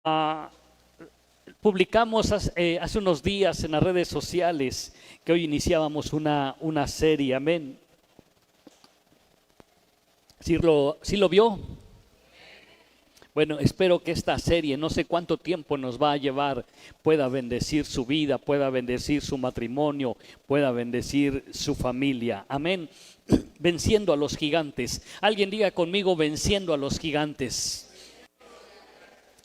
Ah, publicamos hace unos días en las redes sociales que hoy iniciábamos una serie, amén. ¿Sí lo vio? Bueno, espero que esta serie, no sé cuánto tiempo nos va a llevar, pueda bendecir su vida, pueda bendecir su matrimonio, pueda bendecir su familia, amén. Venciendo a los gigantes. Alguien diga conmigo: venciendo a los gigantes.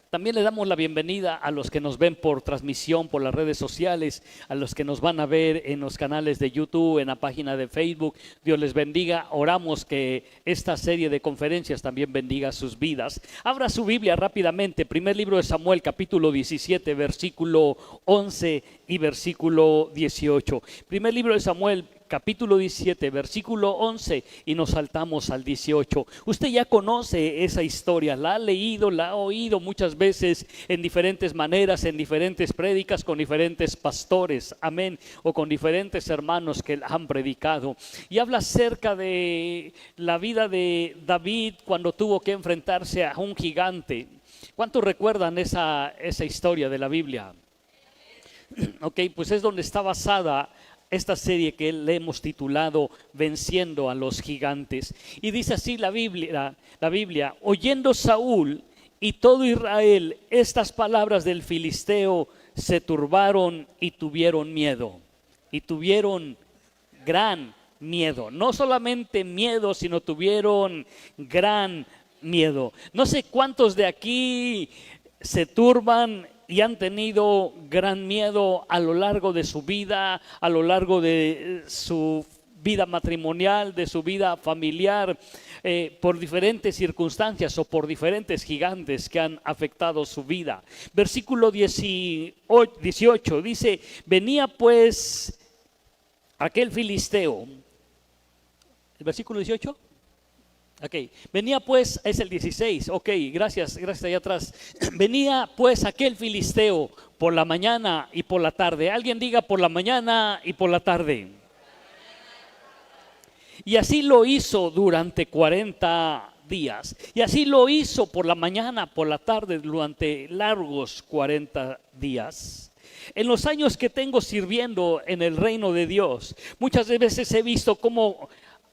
También le damos la bienvenida a los que nos ven por transmisión, por las redes sociales, a los que nos van a ver en los canales de YouTube, en la página de Facebook. Dios les bendiga. Oramos que esta serie de conferencias también bendiga sus vidas. Abra su Biblia rápidamente. Primer libro de Samuel, capítulo 17, versículo 11 y versículo 18. Primer libro de Samuel, capítulo 17, versículo 11, y nos saltamos al 18. Usted ya conoce esa historia, la ha leído, la ha oído muchas veces en diferentes maneras, en diferentes prédicas, con diferentes pastores, amén, o con diferentes hermanos que han predicado. Y habla acerca de la vida de David cuando tuvo que enfrentarse a un gigante. ¿Cuántos recuerdan esa historia de la Biblia? Ok, pues es donde está basada esta serie que le hemos titulado Venciendo a los Gigantes. Y dice así la Biblia, oyendo Saúl y todo Israel estas palabras del filisteo, se turbaron y tuvieron miedo. Y tuvieron gran miedo. No solamente miedo, sino tuvieron gran miedo. No sé cuántos de aquí se turban y han tenido gran miedo a lo largo de su vida, a lo largo de su vida matrimonial, de su vida familiar, por diferentes circunstancias o por diferentes gigantes que han afectado su vida. Versículo 18 dice: venía pues aquel filisteo. ¿El versículo 18? Ok, venía pues, es el 16, ok, gracias allá atrás. Venía pues aquel filisteo por la mañana y por la tarde. Alguien diga: por la mañana y por la tarde. Y así lo hizo durante 40 días. Y así lo hizo por la mañana, por la tarde, durante largos 40 días. En los años que tengo sirviendo en el reino de Dios, muchas veces he visto cómo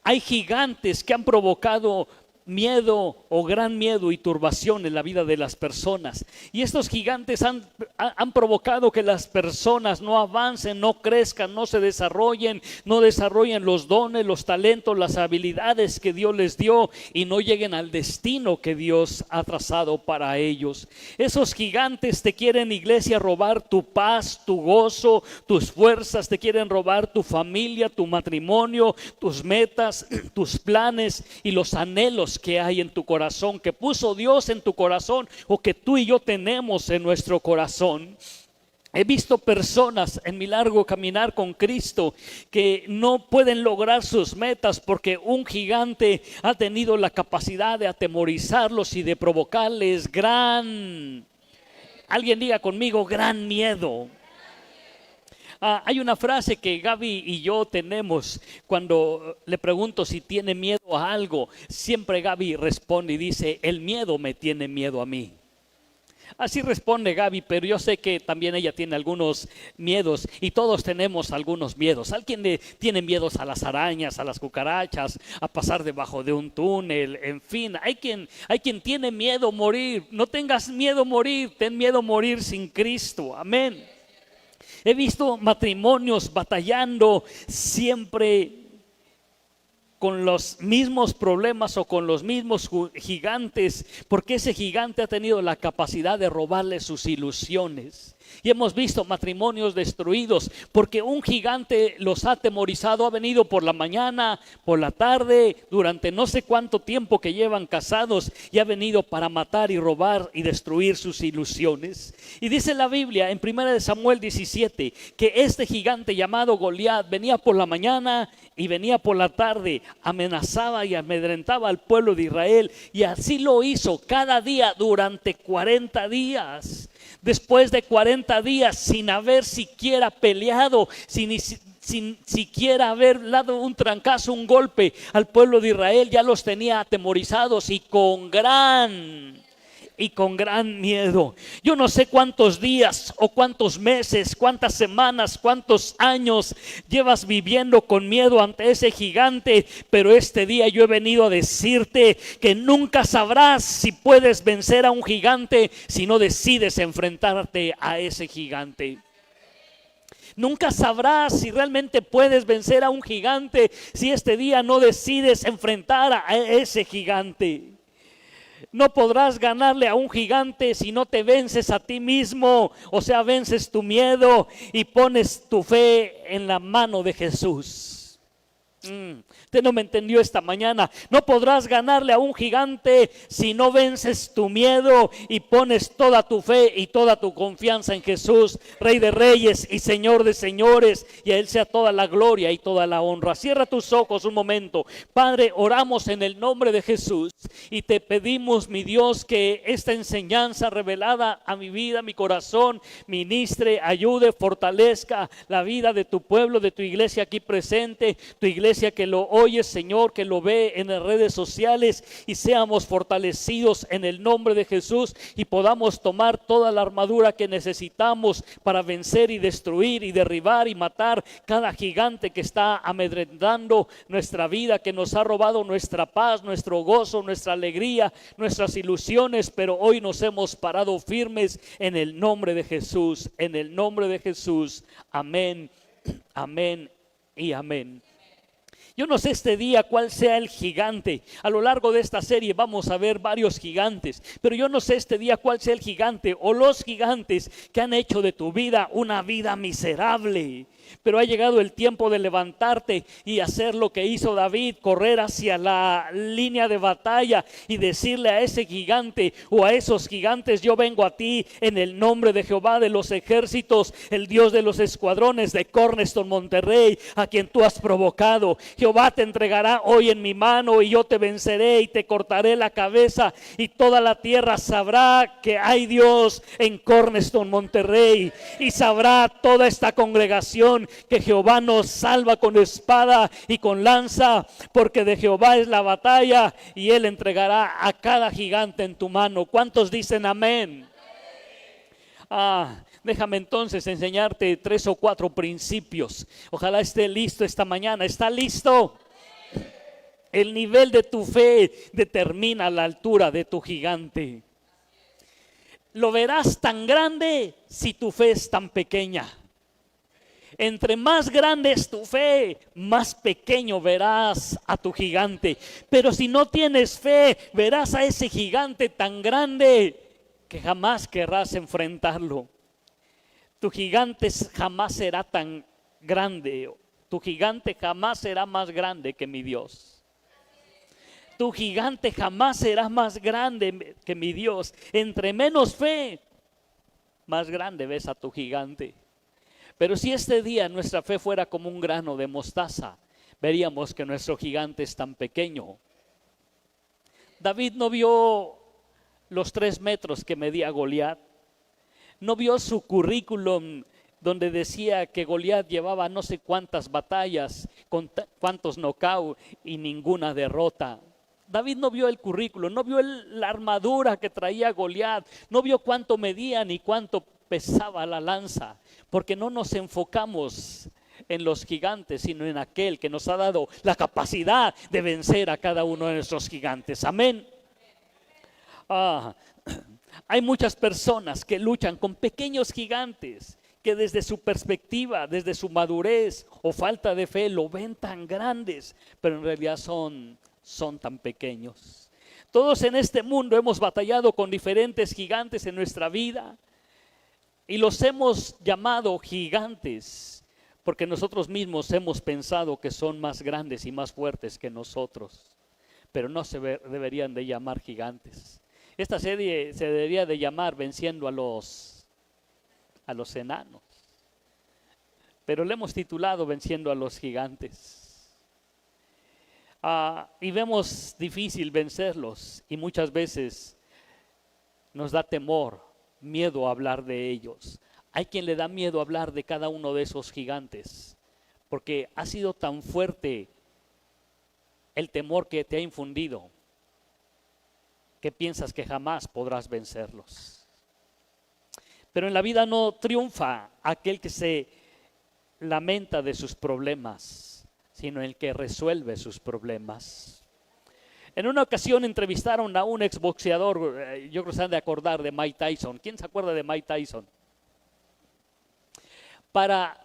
hay gigantes que han provocado miedo o gran miedo y turbación en la vida de las personas. Y estos gigantes han provocado que las personas no avancen, no crezcan, no se desarrollen, no desarrollen los dones, los talentos, las habilidades que Dios les dio y no lleguen al destino que Dios ha trazado para ellos. Esos gigantes te quieren, iglesia, robar tu paz, tu gozo, tus fuerzas, te quieren robar tu familia, tu matrimonio, tus metas, tus planes y los anhelos que hay en tu corazón, que puso Dios en tu corazón o que tú y yo tenemos en nuestro corazón. He visto personas en mi largo caminar con Cristo que no pueden lograr sus metas porque un gigante ha tenido la capacidad de atemorizarlos y de provocarles alguien diga conmigo, gran miedo. Hay una frase que Gaby y yo tenemos cuando le pregunto si tiene miedo a algo. Siempre Gaby responde y dice: el miedo me tiene miedo a mí. Así responde Gaby, pero yo sé que también ella tiene algunos miedos y todos tenemos algunos miedos. Alguien tiene miedos a las arañas, a las cucarachas, a pasar debajo de un túnel, en fin. Hay quien tiene miedo a morir. No tengas miedo a morir, ten miedo a morir sin Cristo. Amén. He visto matrimonios batallando siempre con los mismos problemas o con los mismos gigantes, porque ese gigante ha tenido la capacidad de robarle sus ilusiones. Y hemos visto matrimonios destruidos porque un gigante los ha atemorizado. Ha venido por la mañana, por la tarde, durante no sé cuánto tiempo que llevan casados, y ha venido para matar y robar y destruir sus ilusiones. Y dice la Biblia en 1 Samuel 17 que este gigante llamado Goliat venía por la mañana y venía por la tarde, amenazaba y amedrentaba al pueblo de Israel, y así lo hizo cada día durante 40 días. Después de 40 días sin haber siquiera peleado, sin siquiera haber dado un trancazo, un golpe al pueblo de Israel, ya los tenía atemorizados y con gran y con gran miedo. Yo no sé cuántos días o cuántos meses, cuántas semanas, cuántos años llevas viviendo con miedo ante ese gigante, pero este día yo he venido a decirte que nunca sabrás si puedes vencer a un gigante si no decides enfrentarte a ese gigante. Nunca sabrás si realmente puedes vencer a un gigante si este día no decides enfrentar a ese gigante. No podrás ganarle a un gigante si no te vences a ti mismo, o sea, vences tu miedo y pones tu fe en la mano de Jesús. Usted no me entendió esta mañana. No podrás ganarle a un gigante si no vences tu miedo y pones toda tu fe y toda tu confianza en Jesús, Rey de Reyes y Señor de Señores, y a Él sea toda la gloria y toda la honra. Cierra tus ojos un momento. Padre, oramos en el nombre de Jesús y te pedimos, mi Dios, que esta enseñanza revelada a mi vida, a mi corazón, ministre, ayude, fortalezca la vida de tu pueblo, de tu iglesia aquí presente, tu iglesia que lo oye, Señor, que lo ve en las redes sociales, y seamos fortalecidos en el nombre de Jesús y podamos tomar toda la armadura que necesitamos para vencer y destruir y derribar y matar cada gigante que está amedrentando nuestra vida, que nos ha robado nuestra paz, nuestro gozo, nuestra alegría, nuestras ilusiones, pero hoy nos hemos parado firmes en el nombre de Jesús, en el nombre de Jesús. Amén, amén y amén. Yo no sé este día cuál sea el gigante. A lo largo de esta serie vamos a ver varios gigantes, pero yo no sé este día cuál sea el gigante o los gigantes que han hecho de tu vida una vida miserable. Pero ha llegado el tiempo de levantarte y hacer lo que hizo David, correr hacia la línea de batalla y decirle a ese gigante o a esos gigantes: yo vengo a ti en el nombre de Jehová de los ejércitos, el Dios de los escuadrones de Cornerstone, Monterrey, a quien tú has provocado. Jehová te entregará hoy en mi mano y yo te venceré y te cortaré la cabeza, y toda la tierra sabrá que hay Dios en Cornerstone, Monterrey, y sabrá toda esta congregación que Jehová nos salva con espada y con lanza, porque de Jehová es la batalla y Él entregará a cada gigante en tu mano. ¿Cuántos dicen amén? Déjame entonces enseñarte 3 o 4 principios. Ojalá esté listo esta mañana. ¿Está listo? El nivel de tu fe determina la altura de tu gigante. Lo verás tan grande si tu fe es tan pequeña. Entre más grande es tu fe, más pequeño verás a tu gigante. Pero si no tienes fe, verás a ese gigante tan grande que jamás querrás enfrentarlo. Tu gigante jamás será tan grande. Tu gigante jamás será más grande que mi Dios. Tu gigante jamás será más grande que mi Dios. Entre menos fe, más grande ves a tu gigante. Pero si este día nuestra fe fuera como un grano de mostaza, veríamos que nuestro gigante es tan pequeño. David no vio los 3 metros que medía Goliat. No vio su currículum donde decía que Goliat llevaba no sé cuántas batallas, cuántos knockouts y ninguna derrota. David no vio el currículum, no vio la armadura que traía Goliat, no vio cuánto medía ni cuánto pesaba la lanza, porque no nos enfocamos en los gigantes, sino en aquel que nos ha dado la capacidad de vencer a cada uno de nuestros gigantes. Amén. Hay muchas personas que luchan con pequeños gigantes que desde su perspectiva, desde su madurez o falta de fe lo ven tan grandes, pero en realidad son tan pequeños. Todos en este mundo hemos batallado con diferentes gigantes en nuestra vida y los hemos llamado gigantes porque nosotros mismos hemos pensado que son más grandes y más fuertes que nosotros, pero no se deberían de llamar gigantes. Esta serie se debería de llamar Venciendo a los enanos, pero le hemos titulado Venciendo a los gigantes. Y vemos difícil vencerlos y muchas veces nos da temor, miedo a hablar de ellos. Hay quien le da miedo hablar de cada uno de esos gigantes porque ha sido tan fuerte el temor que te ha infundido que piensas que jamás podrás vencerlos. Pero en la vida no triunfa aquel que se lamenta de sus problemas, sino el que resuelve sus problemas. En una ocasión entrevistaron a un exboxeador, yo creo que se han de acordar de Mike Tyson. ¿Quién se acuerda de Mike Tyson? Para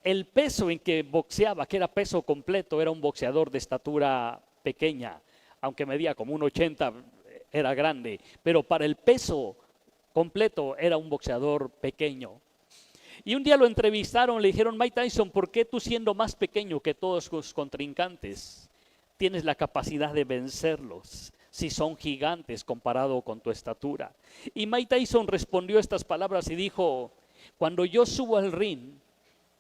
el peso en que boxeaba, que era peso completo, era un boxeador de estatura pequeña, aunque medía como 1,80, era grande, pero para el peso completo era un boxeador pequeño. Y un día lo entrevistaron, le dijeron: Mike Tyson, ¿por qué tú, siendo más pequeño que todos tus contrincantes, tienes la capacidad de vencerlos si son gigantes comparado con tu estatura? Y Mike Tyson respondió estas palabras y dijo: cuando yo subo al ring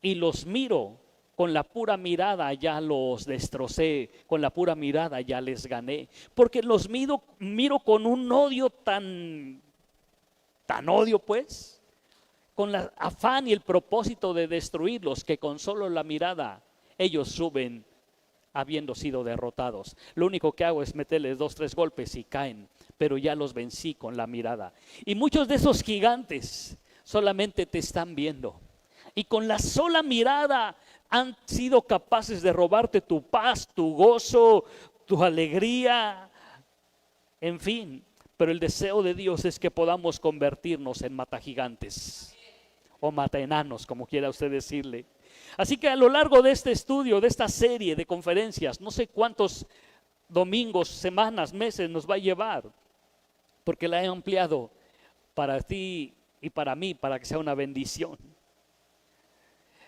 y los miro, con la pura mirada ya los destrocé, con la pura mirada ya les gané, porque los miro con un odio tan odio, pues, con el afán y el propósito de destruirlos, que con solo la mirada ellos suben habiendo sido derrotados. Lo único que hago es meterles 2, 3 golpes y caen, pero ya los vencí con la mirada. Y muchos de esos gigantes solamente te están viendo, y con la sola mirada han sido capaces de robarte tu paz, tu gozo, tu alegría, en fin. Pero el deseo de Dios es que podamos convertirnos en matagigantes o mataenanos, como quiera usted decirle. Así que a lo largo de este estudio, de esta serie de conferencias, no sé cuántos domingos, semanas, meses nos va a llevar, porque la he ampliado para ti y para mí, para que sea una bendición.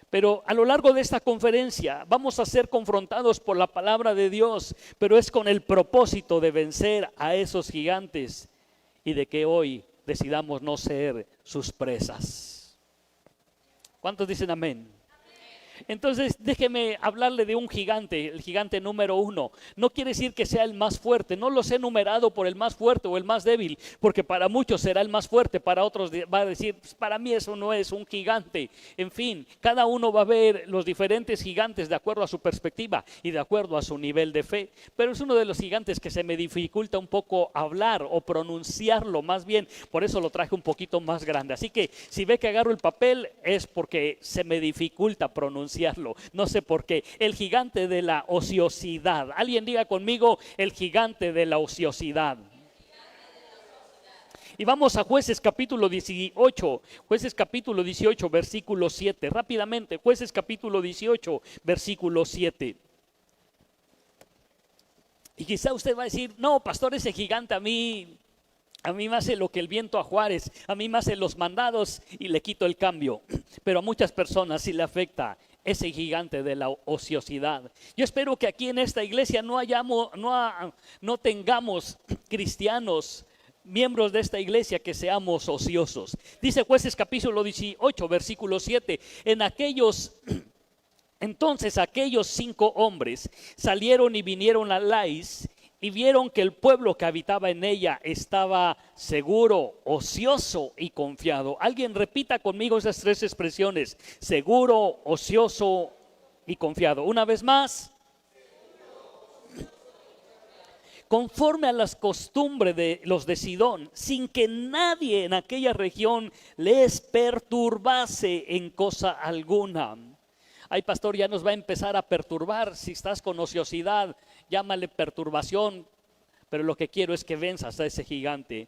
Pero a lo largo de esta conferencia vamos a ser confrontados por la palabra de Dios, pero es con el propósito de vencer a esos gigantes y de que hoy decidamos no ser sus presas. ¿Cuántos dicen amén? Entonces déjeme hablarle de un gigante, el gigante número 1. No quiere decir que sea el más fuerte, no los he numerado por el más fuerte o el más débil, porque para muchos será el más fuerte, para otros va a decir: para mí eso no es un gigante. En fin, cada uno va a ver los diferentes gigantes de acuerdo a su perspectiva y de acuerdo a su nivel de fe. Pero es uno de los gigantes que se me dificulta un poco hablar o pronunciarlo, más bien, por eso lo traje un poquito más grande. Así que si ve que agarro el papel es porque se me dificulta pronunciarlo. No sé por qué. El gigante de la ociosidad. Alguien diga conmigo: el gigante de la ociosidad. Y vamos a Jueces capítulo 18. Jueces capítulo 18, versículo 7. Rápidamente, Jueces capítulo 18, versículo 7. Y quizá usted va a decir: no, pastor, ese gigante a mí me hace lo que el viento a Juárez, a mí me hace los mandados y le quito el cambio. Pero a muchas personas sí le afecta ese gigante de la ociosidad. Yo espero que aquí en esta iglesia no tengamos cristianos, miembros de esta iglesia, que seamos ociosos. Dice Jueces capítulo 18, versículo 7. Entonces aquellos 5 hombres salieron y vinieron a Lais, y vieron que el pueblo que habitaba en ella estaba seguro, ocioso y confiado. Alguien repita conmigo esas 3 expresiones: seguro, ocioso y confiado. Una vez más. Conforme a las costumbres de los de Sidón, sin que nadie en aquella región les perturbase en cosa alguna. Ay, pastor, ya nos va a empezar a perturbar. Si estás con ociosidad, llámale perturbación, pero lo que quiero es que venzas a ese gigante.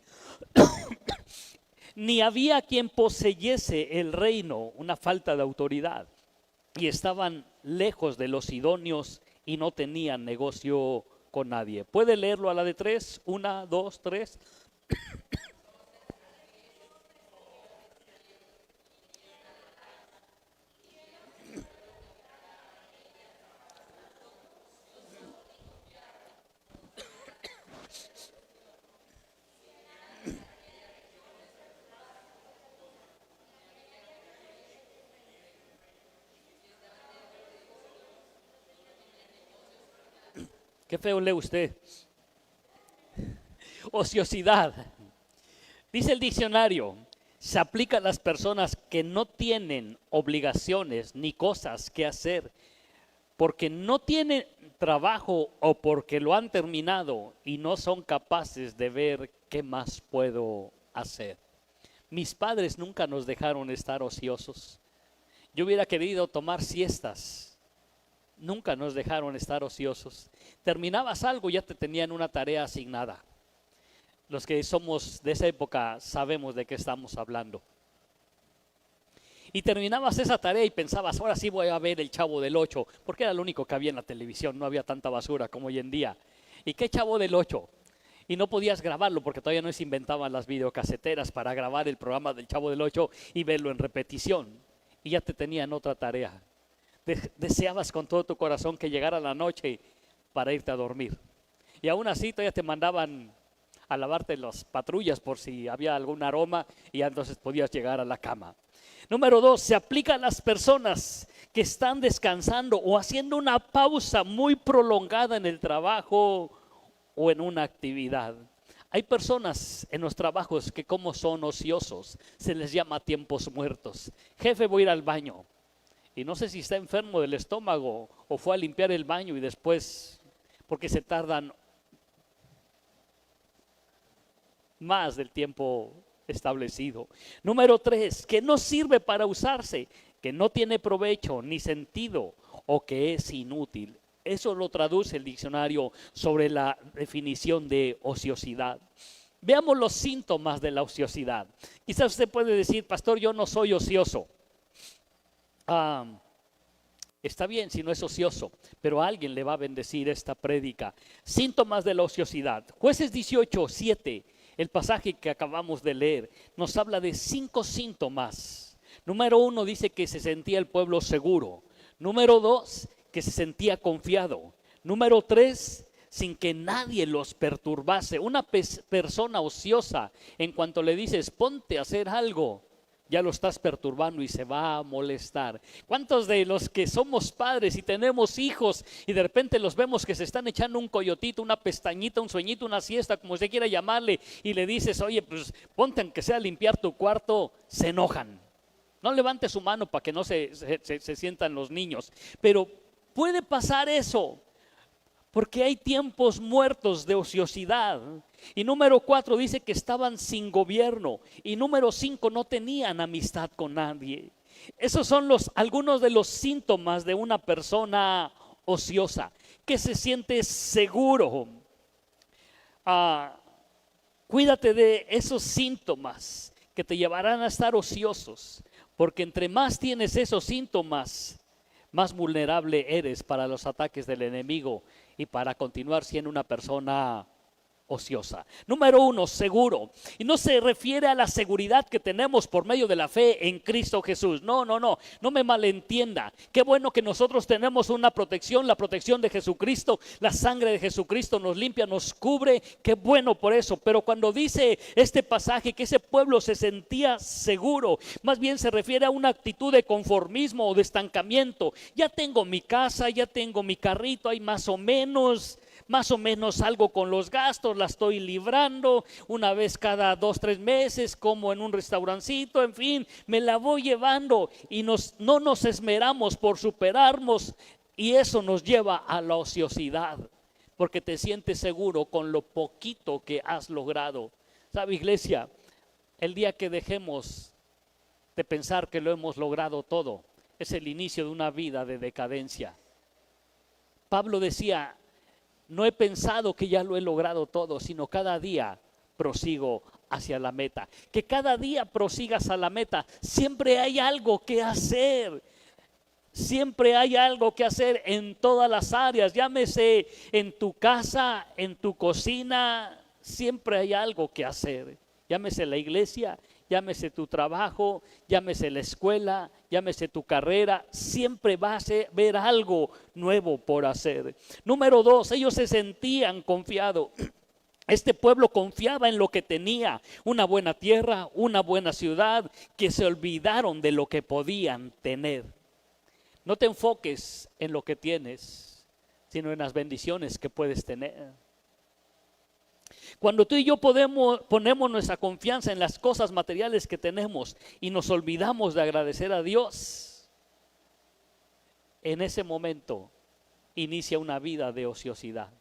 Ni había quien poseyese el reino, una falta de autoridad, y estaban lejos de los sidonios y no tenían negocio con nadie. ¿Puede leerlo a la de 3? 1, 2, 3. Qué feo lee usted. Ociosidad. Dice el diccionario: se aplica a las personas que no tienen obligaciones ni cosas que hacer, porque no tienen trabajo o porque lo han terminado y no son capaces de ver qué más puedo hacer. Mis padres nunca nos dejaron estar ociosos. Yo hubiera querido tomar siestas. Nunca nos dejaron estar ociosos. Terminabas algo, ya te tenían una tarea asignada. Los que somos de esa época sabemos de qué estamos hablando. Y terminabas esa tarea y pensabas, ahora sí voy a ver El Chavo del Ocho, porque era lo único que había en la televisión, no había tanta basura como hoy en día. ¿Y qué Chavo del Ocho? Y no podías grabarlo porque todavía no se inventaban las videocaseteras para grabar el programa del Chavo del Ocho y verlo en repetición. Y ya te tenían otra tarea. Deseabas con todo tu corazón que llegara la noche para irte a dormir. Y aún así todavía te mandaban a lavarte las patrullas por si había algún aroma y ya entonces podías llegar a la cama. Número 2, se aplica a las personas que están descansando o haciendo una pausa muy prolongada en el trabajo o en una actividad. Hay personas en los trabajos que como son ociosos, se les llama tiempos muertos. Jefe, voy a ir al baño. Y no sé si está enfermo del estómago o fue a limpiar el baño y después, porque se tardan más del tiempo establecido. Número 3, que no sirve para usarse, que no tiene provecho ni sentido o que es inútil. Eso lo traduce el diccionario sobre la definición de ociosidad. Veamos los síntomas de la ociosidad. Quizás usted puede decir, pastor, yo no soy ocioso. Está bien si no es ocioso, pero a alguien le va a bendecir esta prédica. Síntomas de la ociosidad. Jueces 18:7. El pasaje que acabamos de leer nos habla de 5 síntomas. Número 1 dice que se sentía el pueblo seguro. Número 2, que se sentía confiado. Número 3, sin que nadie los perturbase. Una persona ociosa, en cuanto le dices ponte a hacer algo, ya lo estás perturbando y se va a molestar. ¿Cuántos de los que somos padres y tenemos hijos y de repente los vemos que se están echando un coyotito, una pestañita, un sueñito, una siesta, como usted quiera llamarle, y le dices, oye, pues ponte aunque sea a limpiar tu cuarto? Se enojan. No levante su mano para que no se sientan los niños, pero puede pasar eso, porque hay tiempos muertos de ociosidad. Y número 4 dice que estaban sin gobierno. Y número 5, no tenían amistad con nadie. Esos son algunos de los síntomas de una persona ociosa, que se siente seguro. Cuídate de esos síntomas que te llevarán a estar ociosos, porque entre más tienes esos síntomas, más vulnerable eres para los ataques del enemigo y para continuar siendo una persona ociosa. Número 1, seguro. Y no se refiere a la seguridad que tenemos por medio de la fe en Cristo Jesús. No me malentienda. Qué bueno que nosotros tenemos una protección, la protección de Jesucristo. La sangre de Jesucristo nos limpia, nos cubre. Qué bueno por eso. Pero cuando dice este pasaje que ese pueblo se sentía seguro, más bien se refiere a una actitud de conformismo o de estancamiento. Ya tengo mi casa, ya tengo mi carrito, hay más o menos algo con los gastos, la estoy librando una vez cada 2-3 meses, como en un restaurancito, en fin, me la voy llevando y no nos esmeramos por superarnos, y eso nos lleva a la ociosidad, porque te sientes seguro con lo poquito que has logrado. ¿Sabe, iglesia? El día que dejemos de pensar que lo hemos logrado todo, es el inicio de una vida de decadencia. Pablo decía, no he pensado que ya lo he logrado todo, sino cada día prosigo hacia la meta. Que cada día prosigas a la meta. Siempre hay algo que hacer. Siempre hay algo que hacer en todas las áreas. Llámese en tu casa, en tu cocina. Siempre hay algo que hacer. Llámese la iglesia, llámese tu trabajo, llámese la escuela, llámese tu carrera, siempre vas a ver algo nuevo por hacer. Número 2, ellos se sentían confiados. Este pueblo confiaba en lo que tenía, una buena tierra, una buena ciudad, que se olvidaron de lo que podían tener. No te enfoques en lo que tienes, sino en las bendiciones que puedes tener. Cuando tú y yo ponemos nuestra confianza en las cosas materiales que tenemos y nos olvidamos de agradecer a Dios, en ese momento inicia una vida de ociosidad,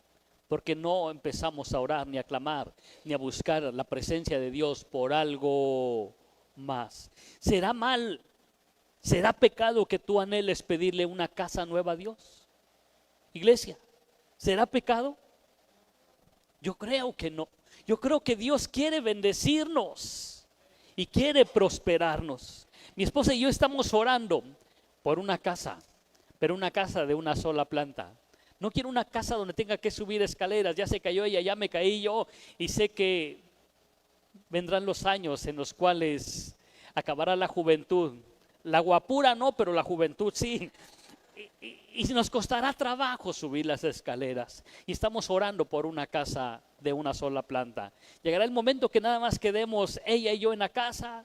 porque no empezamos a orar, ni a clamar, ni a buscar la presencia de Dios por algo más. ¿Será pecado que tú anheles pedirle una casa nueva a Dios? Iglesia, ¿será pecado? Yo creo que no. Yo creo que Dios quiere bendecirnos y quiere prosperarnos. Mi esposa y yo estamos orando por una casa, pero una casa de una sola planta. No quiero una casa donde tenga que subir escaleras. Ya se cayó ella, ya me caí yo, y sé que vendrán los años en los cuales acabará la juventud. La guapura no, pero la juventud sí. Y nos costará trabajo subir las escaleras. Y estamos orando por una casa de una sola planta. Llegará el momento que nada más quedemos ella y yo en la casa,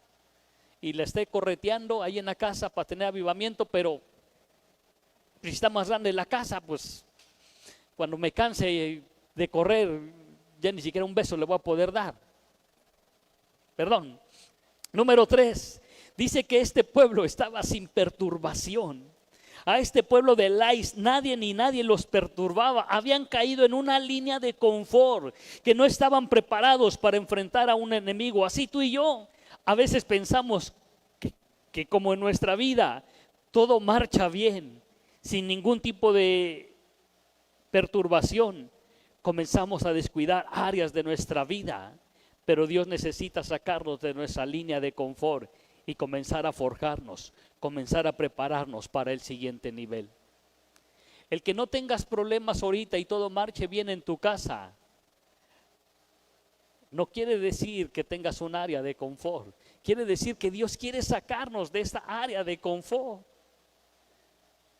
y la esté correteando ahí en la casa para tener avivamiento, pero si está más grande la casa, pues cuando me canse de correr, ya ni siquiera un beso le voy a poder dar. Perdón. Número 3, dice que este pueblo estaba sin perturbación. A este pueblo de Lais nadie los perturbaba. Habían caído en una línea de confort, que no estaban preparados para enfrentar a un enemigo. Así tú y yo a veces pensamos que como en nuestra vida todo marcha bien, sin ningún tipo de perturbación, comenzamos a descuidar áreas de nuestra vida. Pero Dios necesita sacarnos de nuestra línea de confort y comenzar a forjarnos, comenzar a prepararnos para el siguiente nivel. El que no tengas problemas ahorita y todo marche bien en tu casa, no quiere decir que tengas un área de confort. Quiere decir que Dios quiere sacarnos de esta área de confort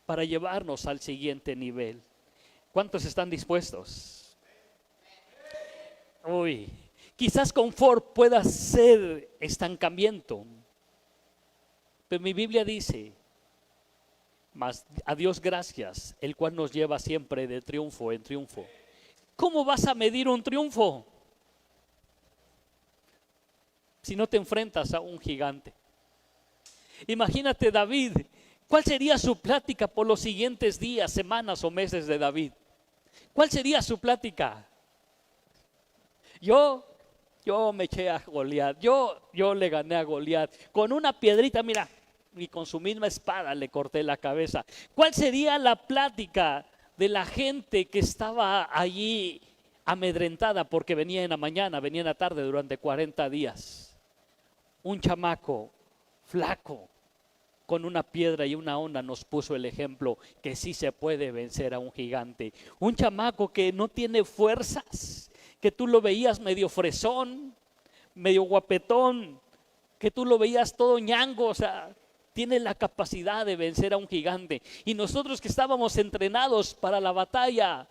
para llevarnos al siguiente nivel. ¿Cuántos están dispuestos? Quizás confort pueda ser estancamiento, pero mi Biblia dice: mas a Dios gracias, el cual nos lleva siempre de triunfo en triunfo. ¿Cómo vas a medir un triunfo si no te enfrentas a un gigante? Imagínate David, ¿cuál sería su plática por los siguientes días, semanas o meses de David? ¿Cuál sería su plática? Yo me eché a Goliat, yo le gané a Goliat con una piedrita, mira, y con su misma espada le corté la cabeza. ¿Cuál sería la plática de la gente que estaba allí amedrentada porque venía en la mañana, venía en la tarde durante 40 días? Un chamaco flaco con una piedra y una onda nos puso el ejemplo que sí se puede vencer a un gigante. Un chamaco que no tiene fuerzas, que tú lo veías medio fresón, medio guapetón, que tú lo veías todo ñango, o sea, tiene la capacidad de vencer a un gigante. Y nosotros que estábamos entrenados para la batalla,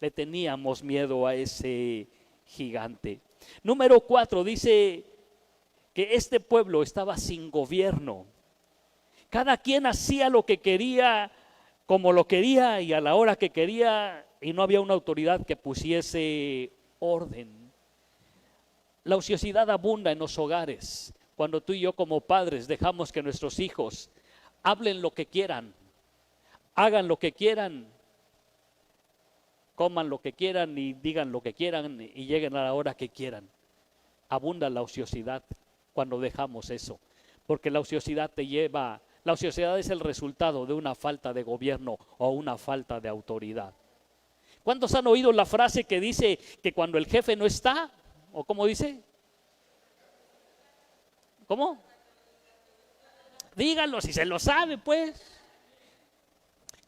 le teníamos miedo a ese gigante. Número 4, dice que este pueblo estaba sin gobierno. Cada quien hacía lo que quería, como lo quería y a la hora que quería, y no había una autoridad que pusiese orden. La ociosidad abunda en los hogares cuando tú y yo como padres dejamos que nuestros hijos hablen lo que quieran, hagan lo que quieran, coman lo que quieran y digan lo que quieran y lleguen a la hora que quieran. Abunda la ociosidad cuando dejamos eso, porque la ociosidad la ociosidad es el resultado de una falta de gobierno o una falta de autoridad. ¿Cuántos han oído la frase que dice que cuando el jefe no está? ¿O cómo dice? ¿Cómo? Díganlo si se lo sabe, pues.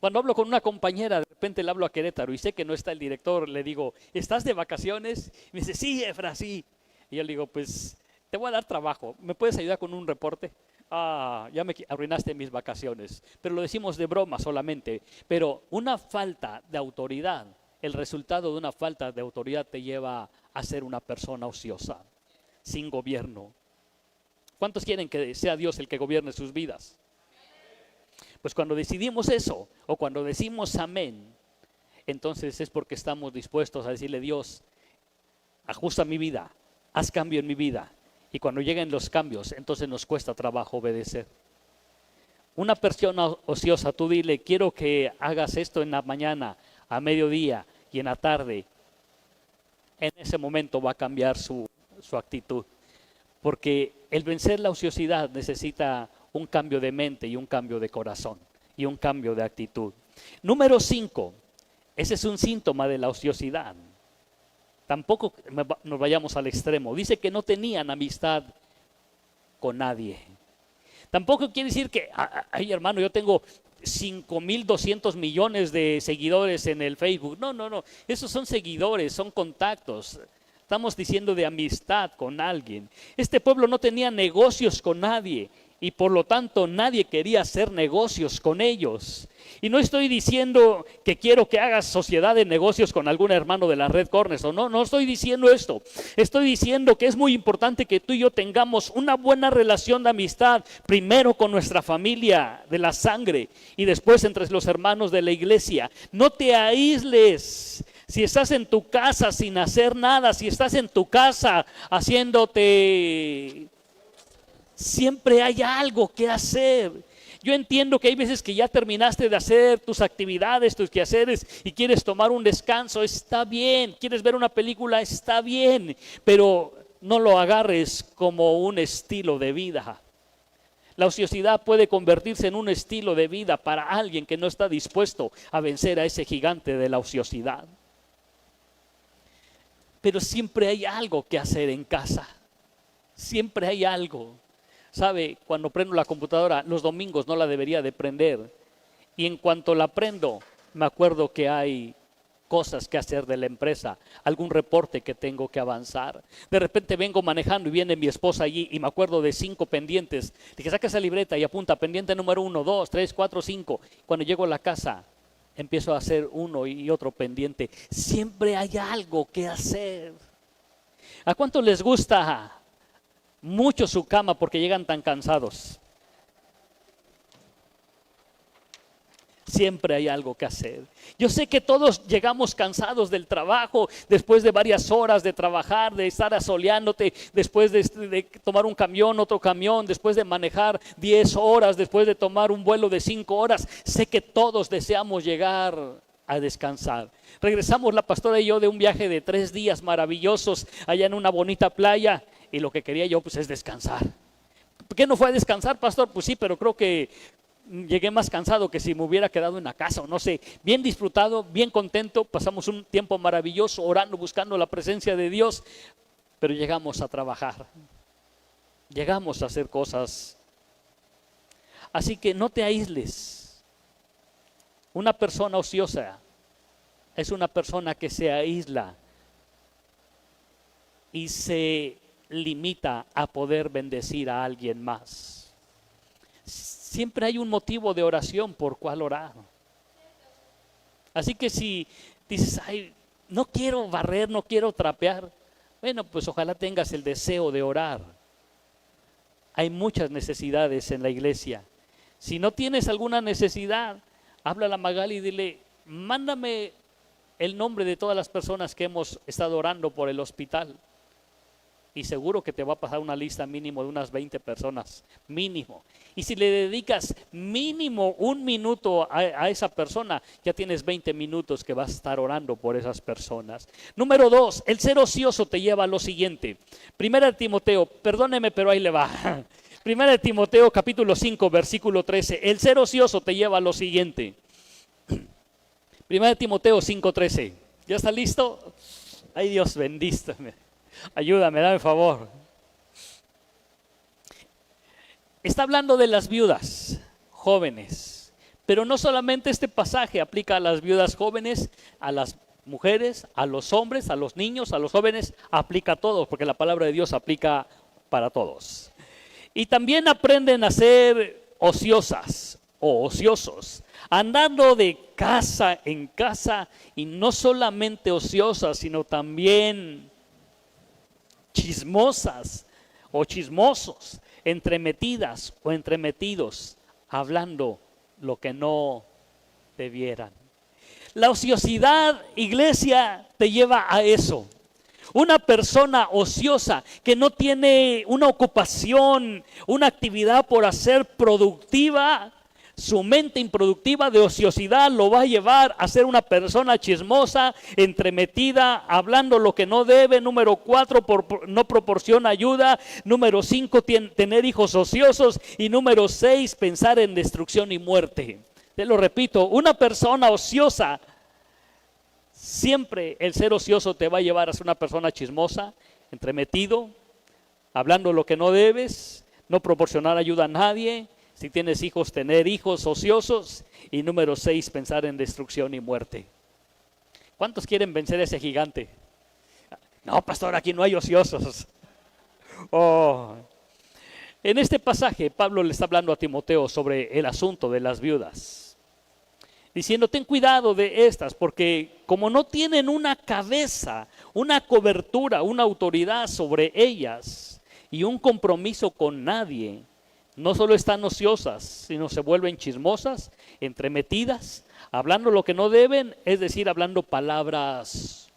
Cuando hablo con una compañera, de repente le hablo a Querétaro y sé que no está el director, le digo, ¿estás de vacaciones? Y me dice, sí, Efra, sí. Y yo le digo, pues, te voy a dar trabajo, ¿me puedes ayudar con un reporte? Ya me arruinaste mis vacaciones. Pero lo decimos de broma solamente. Pero una falta de autoridad, el resultado de una falta de autoridad te lleva a ser una persona ociosa, sin gobierno. ¿Cuántos quieren que sea Dios el que gobierne sus vidas? Pues cuando decidimos eso, o cuando decimos amén, entonces es porque estamos dispuestos a decirle: Dios, ajusta mi vida, haz cambio en mi vida. Y cuando lleguen los cambios, entonces nos cuesta trabajo obedecer. Una persona ociosa, tú dile, quiero que hagas esto en la mañana, a mediodía y en la tarde. En ese momento va a cambiar su actitud. Porque el vencer la ociosidad necesita un cambio de mente y un cambio de corazón y un cambio de actitud. Número 5, ese es un síntoma de la ociosidad. Tampoco nos vayamos al extremo. Dice que no tenían amistad con nadie. Tampoco quiere decir que, ay hermano, yo tengo 5,200 millones de seguidores en el Facebook. No. Esos son seguidores, son contactos. Estamos diciendo de amistad con alguien. Este pueblo no tenía negocios con nadie y por lo tanto nadie quería hacer negocios con ellos. Y no estoy diciendo que quiero que hagas sociedad de negocios con algún hermano de la Red Cornerstone. No estoy diciendo esto. Estoy diciendo que es muy importante que tú y yo tengamos una buena relación de amistad, primero con nuestra familia de la sangre y después entre los hermanos de la iglesia. No te aísles. Si estás en tu casa sin hacer nada, si estás en tu casa haciéndote, siempre hay algo que hacer. Yo entiendo que hay veces que ya terminaste de hacer tus actividades, tus quehaceres y quieres tomar un descanso, está bien. Quieres ver una película, está bien, pero no lo agarres como un estilo de vida. La ociosidad puede convertirse en un estilo de vida para alguien que no está dispuesto a vencer a ese gigante de la ociosidad. Pero siempre hay algo que hacer en casa. Siempre hay algo. ¿Sabe? Cuando prendo la computadora, los domingos no la debería de prender. Y en cuanto la prendo, me acuerdo que hay cosas que hacer de la empresa, algún reporte que tengo que avanzar. De repente vengo manejando y viene mi esposa allí y me acuerdo de 5 pendientes. Dije, saca esa libreta y apunta, pendiente número 1, 2, 3, 4, 5. Cuando llego a la casa, empiezo a hacer uno y otro pendiente. Siempre hay algo que hacer. ¿A cuánto les gusta mucho su cama porque llegan tan cansados? Siempre hay algo que hacer. Yo sé que todos llegamos cansados del trabajo, después de varias horas de trabajar, de estar asoleándote, después de tomar un camión, otro camión, después de manejar 10 horas, después de tomar un vuelo de 5 horas. Sé que todos deseamos llegar a descansar. Regresamos la pastora y yo de un viaje de 3 días maravillosos allá en una bonita playa y lo que quería yo pues es descansar. ¿Por qué no fue a descansar, pastor? Pues sí, pero creo que llegué más cansado que si me hubiera quedado en la casa, o no sé, bien disfrutado, bien contento, pasamos un tiempo maravilloso orando, buscando la presencia de Dios, pero llegamos a trabajar, llegamos a hacer cosas. Así que no te aísles. Una persona ociosa es una persona que se aísla y se limita a poder bendecir a alguien más. Siempre hay un motivo de oración por cual orar. Así que si dices, ay, no quiero barrer, no quiero trapear, bueno, pues ojalá tengas el deseo de orar. Hay muchas necesidades en la iglesia. Si no tienes alguna necesidad, háblale a Magali y dile, mándame el nombre de todas las personas que hemos estado orando por el hospital. Y seguro que te va a pasar una lista mínimo de unas 20 personas, mínimo. Y si le dedicas mínimo 1 minuto a esa persona, ya tienes 20 minutos que vas a estar orando por esas personas. Número 2, el ser ocioso te lleva a lo siguiente. Primera de Timoteo, perdóneme, pero ahí le va. Primera de Timoteo, capítulo 5, versículo 13. El ser ocioso te lleva a lo siguiente. Primera de Timoteo 5, 13. ¿Ya está listo? Ay, Dios, bendíceme. Ayúdame, dame favor. Está hablando de las viudas jóvenes, pero no solamente este pasaje aplica a las viudas jóvenes, a las mujeres, a los hombres, a los niños, a los jóvenes, aplica a todos, porque la palabra de Dios aplica para todos. Y también aprenden a ser ociosas o ociosos, andando de casa en casa, y no solamente ociosas, sino también chismosas o chismosos, entremetidas o entremetidos, hablando lo que no debieran. La ociosidad, iglesia, te lleva a eso. Una persona ociosa que no tiene una ocupación, una actividad por hacer productiva, Su mente improductiva de ociosidad lo va a llevar a ser una persona chismosa, entremetida, hablando lo que no debe. Número 4, no proporciona ayuda. Número 5, tener hijos ociosos. Y número 6, pensar en destrucción y muerte. Te lo repito, una persona ociosa, siempre el ser ocioso te va a llevar a ser una persona chismosa, entremetido, hablando lo que no debes, no proporcionar ayuda a nadie. Si tienes hijos, tener hijos ociosos. Y número 6, pensar en destrucción y muerte. ¿Cuántos quieren vencer a ese gigante? No, pastor, aquí no hay ociosos. Oh. En este pasaje, Pablo le está hablando a Timoteo sobre el asunto de las viudas, diciendo: ten cuidado de estas, porque como no tienen una cabeza, una cobertura, una autoridad sobre ellas y un compromiso con nadie, no solo están ociosas, sino se vuelven chismosas, entremetidas, hablando lo que no deben, es decir, hablando palabras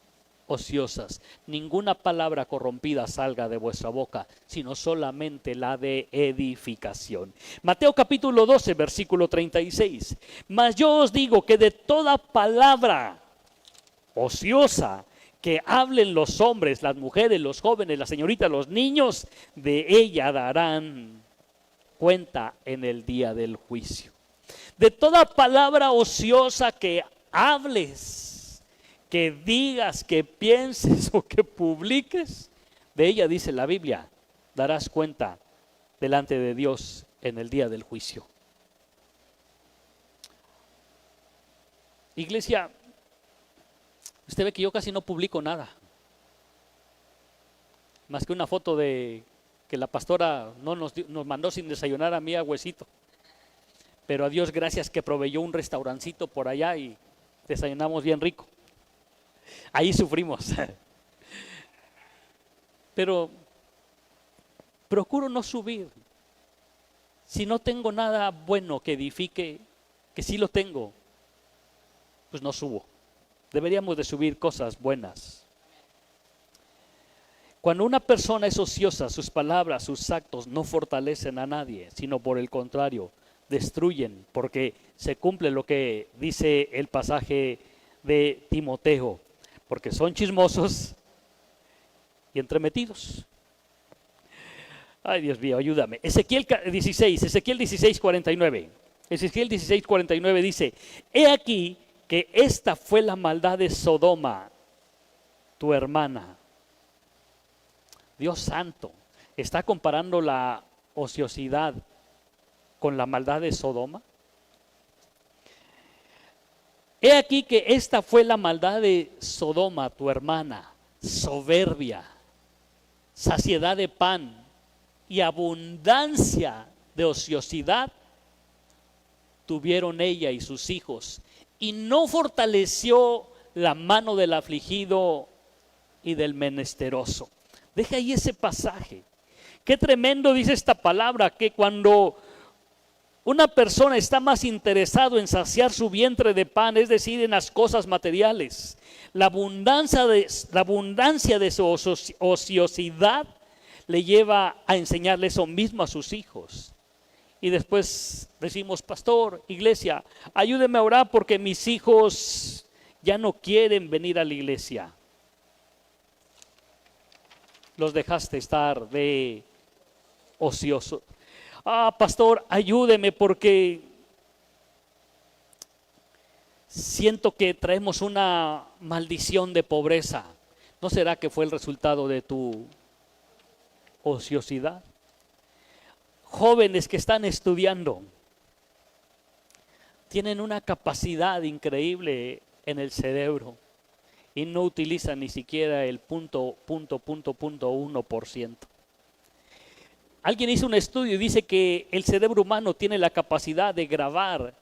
ociosas. Ninguna palabra corrompida salga de vuestra boca, sino solamente la de edificación. Mateo capítulo 12, versículo 36. Mas yo os digo que de toda palabra ociosa que hablen los hombres, las mujeres, los jóvenes, las señoritas, los niños, de ella darán cuenta en el día del juicio. De toda palabra ociosa que hables, que digas, que pienses o que publiques, de ella, dice la Biblia, darás cuenta delante de Dios en el día del juicio. Iglesia, usted ve que yo casi no publico nada, más que una foto de que la pastora no nos mandó sin desayunar a mí a Huesito. Pero a Dios gracias que proveyó un restaurancito por allá y desayunamos bien rico. Ahí sufrimos. Pero procuro no subir. Si no tengo nada bueno que edifique, que sí lo tengo, pues no subo. Deberíamos de subir cosas buenas. Cuando una persona es ociosa, sus palabras, sus actos no fortalecen a nadie, sino por el contrario, destruyen, porque se cumple lo que dice el pasaje de Timoteo, porque son chismosos y entremetidos. Ay, Dios mío, ayúdame. Ezequiel 16, 49. Ezequiel 16, 49 dice: he aquí que esta fue la maldad de Sodoma, tu hermana. Dios santo, ¿está comparando la ociosidad con la maldad de Sodoma? He aquí que esta fue la maldad de Sodoma, tu hermana: soberbia, saciedad de pan y abundancia de ociosidad tuvieron ella y sus hijos, y no fortaleció la mano del afligido y del menesteroso. Deja ahí ese pasaje. Qué tremendo dice esta palabra, que cuando una persona está más interesado en saciar su vientre de pan, es decir, en las cosas materiales, la abundancia de su ociosidad le lleva a enseñarle eso mismo a sus hijos. Y después decimos: pastor, iglesia, ayúdeme a orar porque mis hijos ya no quieren venir a la iglesia. Los dejaste estar de ocioso. Pastor, ayúdeme porque siento que traemos una maldición de pobreza. ¿No será que fue el resultado de tu ociosidad? Jóvenes que están estudiando tienen una capacidad increíble en el cerebro y no utilizan ni siquiera el 0.1%. Alguien hizo un estudio y dice que el cerebro humano tiene la capacidad de grabar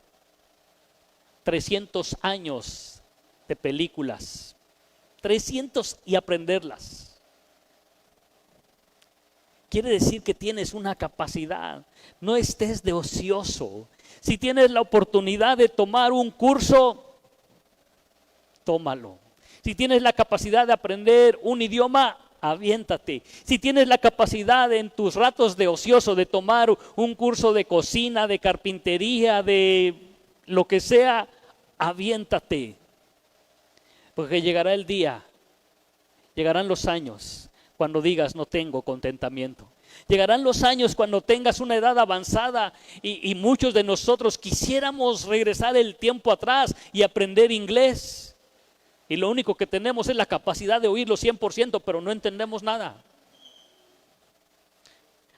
300 años de películas, 300, y aprenderlas. Quiere decir que tienes una capacidad. No estés de ocioso. Si tienes la oportunidad de tomar un curso, tómalo. Si tienes la capacidad de aprender un idioma, aviéntate. Si tienes la capacidad en tus ratos de ocioso de tomar un curso de cocina, de carpintería, de lo que sea, aviéntate. Porque llegará el día, llegarán los años cuando digas no tengo contentamiento. Llegarán los años cuando tengas una edad avanzada y muchos de nosotros quisiéramos regresar el tiempo atrás y aprender inglés. Y lo único que tenemos es la capacidad de oírlo 100%, pero no entendemos nada.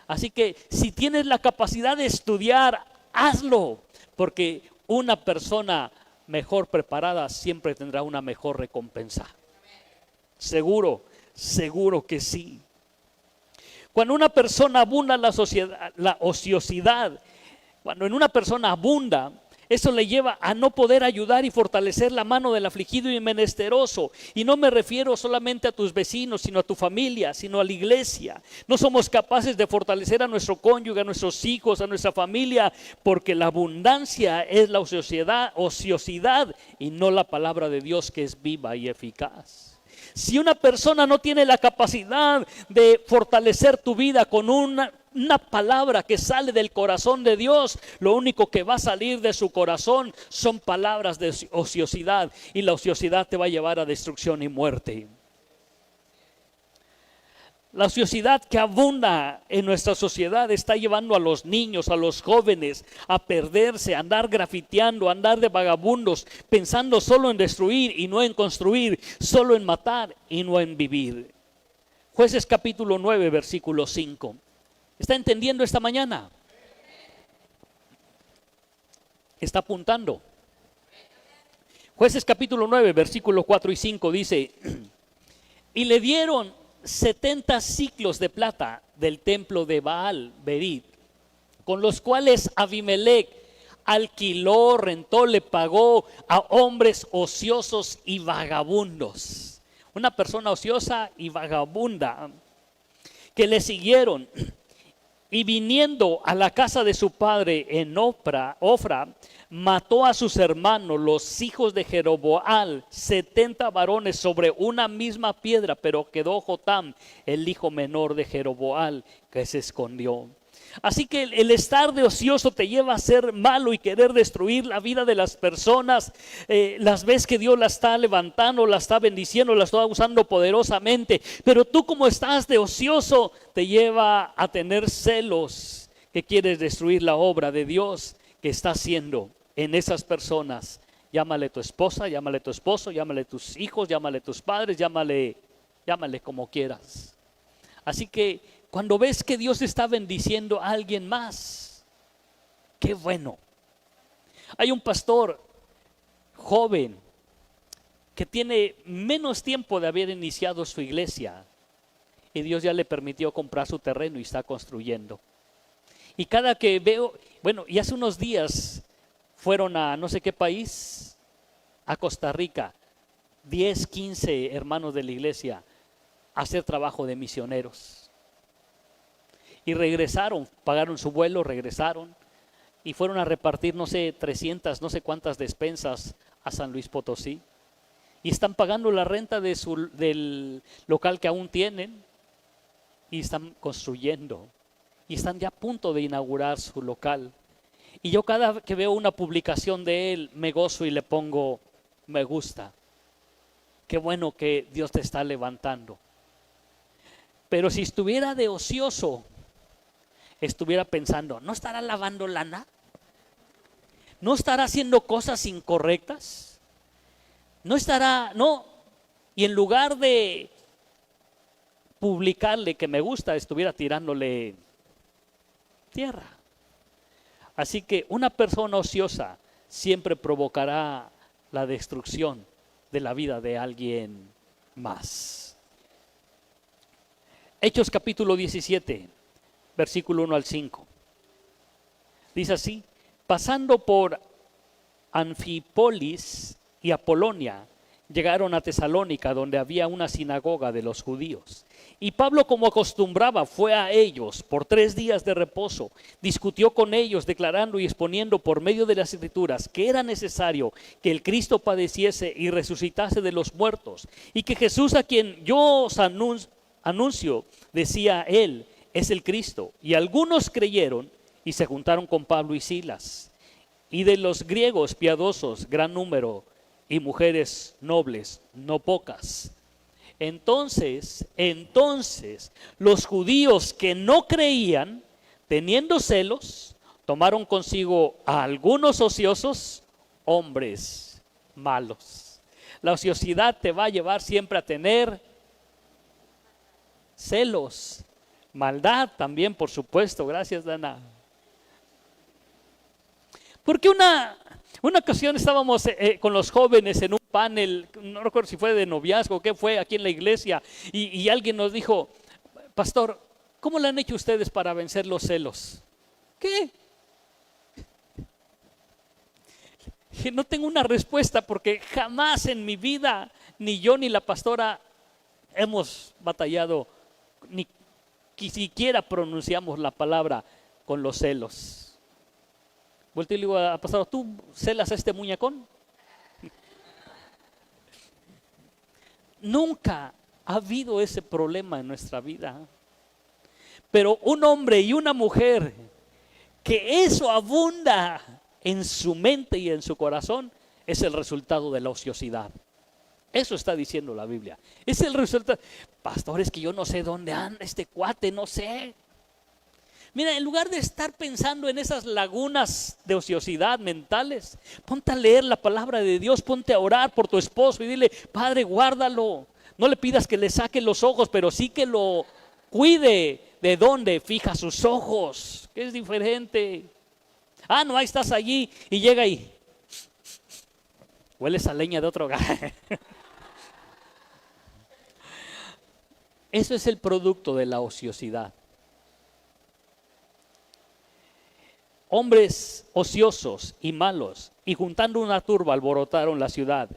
Así que si tienes la capacidad de estudiar, hazlo, porque una persona mejor preparada siempre tendrá una mejor recompensa. Seguro, seguro que sí. Cuando una persona abunda la ociosidad, cuando en una persona abunda, eso le lleva a no poder ayudar y fortalecer la mano del afligido y menesteroso. Y no me refiero solamente a tus vecinos, sino a tu familia, sino a la iglesia. No somos capaces de fortalecer a nuestro cónyuge, a nuestros hijos, a nuestra familia, porque la abundancia es la ociosidad y no la palabra de Dios, que es viva y eficaz. Si una persona no tiene la capacidad de fortalecer tu vida con una palabra que sale del corazón de Dios, lo único que va a salir de su corazón son palabras de ociosidad, y la ociosidad te va a llevar a destrucción y muerte. La ociosidad que abunda en nuestra sociedad está llevando a los niños, a los jóvenes a perderse, a andar grafiteando, a andar de vagabundos, pensando solo en destruir y no en construir, solo en matar y no en vivir. Jueces capítulo 9, versículo 5. ¿Está entendiendo esta mañana? ¿Está apuntando? Jueces capítulo 9, versículo 4 y 5 dice: y le dieron 70 siclos de plata del templo de Baal Berit, con los cuales Abimelech alquiló, rentó, le pagó a hombres ociosos y vagabundos. Una persona ociosa y vagabunda que le siguieron. Y viniendo a la casa de su padre en Ofra, mató a sus hermanos, los hijos de Jeroboam, 70 varones sobre una misma piedra, pero quedó Jotam, el hijo menor de Jeroboam, que se escondió. Así que el estar de ocioso te lleva a ser malo y querer destruir la vida de las personas. Las ves que Dios la está levantando, la está bendiciendo, la está usando poderosamente, pero tú, como estás de ocioso, te lleva a tener celos, que quieres destruir la obra de Dios que está haciendo en esas personas. Llámale tu esposa, llámale tu esposo, llámale tus hijos, llámale tus padres, llámale como quieras. Así que cuando ves que Dios está bendiciendo a alguien más, qué bueno. Hay un pastor joven que tiene menos tiempo de haber iniciado su iglesia, y Dios ya le permitió comprar su terreno y está construyendo. Y cada que veo, y hace unos días fueron a no sé qué país, a Costa Rica, 10, 15 hermanos de la iglesia a hacer trabajo de misioneros. Y regresaron, pagaron su vuelo, regresaron y fueron a repartir 300, no sé cuántas despensas a San Luis Potosí. Y están pagando la renta del local que aún tienen, y están construyendo. Y están ya a punto de inaugurar su local. Y yo cada que veo una publicación de él, me gozo y le pongo me gusta. Qué bueno que Dios te está levantando. Pero si estuviera de ocioso, estuviera pensando, ¿no estará lavando lana? ¿No estará haciendo cosas incorrectas? ¿No estará, no? Y en lugar de publicarle que me gusta, estuviera tirándole tierra. Así que una persona ociosa siempre provocará la destrucción de la vida de alguien más. Hechos capítulo 17. Versículo 1 al 5. Dice así: pasando por Anfípolis y Apolonia, llegaron a Tesalónica, donde había una sinagoga de los judíos. Y Pablo, como acostumbraba, fue a ellos por 3 días de reposo. Discutió con ellos, declarando y exponiendo por medio de las Escrituras que era necesario que el Cristo padeciese y resucitase de los muertos, y que Jesús, a quien yo os anuncio, decía él, es el Cristo. Y algunos creyeron y se juntaron con Pablo y Silas. Y de los griegos piadosos, gran número, y mujeres nobles, no pocas. Entonces, los judíos que no creían, teniendo celos, tomaron consigo a algunos ociosos, hombres malos. La ociosidad te va a llevar siempre a tener celos, maldad también, por supuesto. Gracias, Dana. Porque una ocasión estábamos con los jóvenes en un panel, no recuerdo si fue de noviazgo, qué fue aquí en la iglesia, y alguien nos dijo, pastor, ¿cómo le han hecho ustedes para vencer los celos? ¿Qué? Que no tengo una respuesta porque jamás en mi vida, ni yo ni la pastora hemos batallado, ni siquiera pronunciamos la palabra con los celos. Volteo y le digo a pastor, ¿tú celas a este muñecón? Nunca ha habido ese problema en nuestra vida. Pero un hombre y una mujer que eso abunda en su mente y en su corazón es el resultado de la ociosidad. Eso está diciendo la Biblia. Es el resultado. Pastor, es que yo no sé dónde anda este cuate, no sé. Mira, en lugar de estar pensando en esas lagunas de ociosidad mentales, ponte a leer la palabra de Dios, ponte a orar por tu esposo y dile, Padre, guárdalo. No le pidas que le saque los ojos, pero sí que lo cuide. ¿De dónde? Fija sus ojos, que es diferente. Ah, no, ahí estás allí y llega ahí. Hueles a leña de otro hogar. Eso es el producto de la ociosidad. Hombres ociosos y malos, y juntando una turba alborotaron la ciudad,